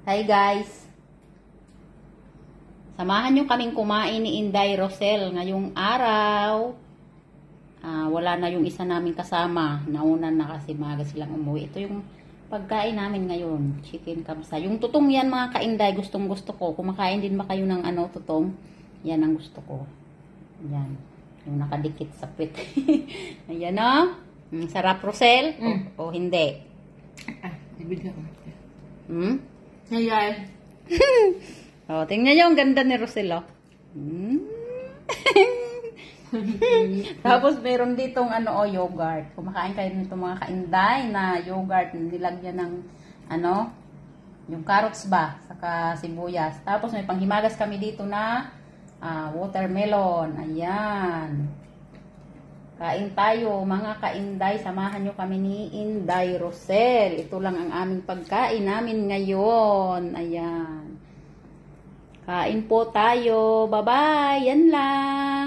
Hi guys! Samahan nyo kaming kumain ni Inday Rosel ngayong araw. Wala na yung isa naming kasama. Nauna na kasi maaga silang umuwi. Ito yung pagkain namin ngayon. Chicken kamsa. Yung tutong yan mga ka-Inday, gustong gusto ko. Kumakain din ba kayo ng tutong? Yan ang gusto ko. Yan. Yung nakadikit sa pit. Ayan o. Sarap Rosel? O hindi? Ibigay ko. Ayan. Oh, tingnan nyo, ang ganda ni Rosel, oh. Tapos, meron ditong yogurt. Kumakain kayo nito mga ka-Inday na yogurt. Nilagyan ng, yung carrots ba, saka sibuyas. Tapos, may panghimagas kami dito na watermelon. Ayan. Kain tayo, mga ka-Inday. Samahan nyo kami ni Inday Rosel. Ito lang ang aming pagkain namin ngayon. Ayan. Kain po tayo. Bye-bye. Yan lang.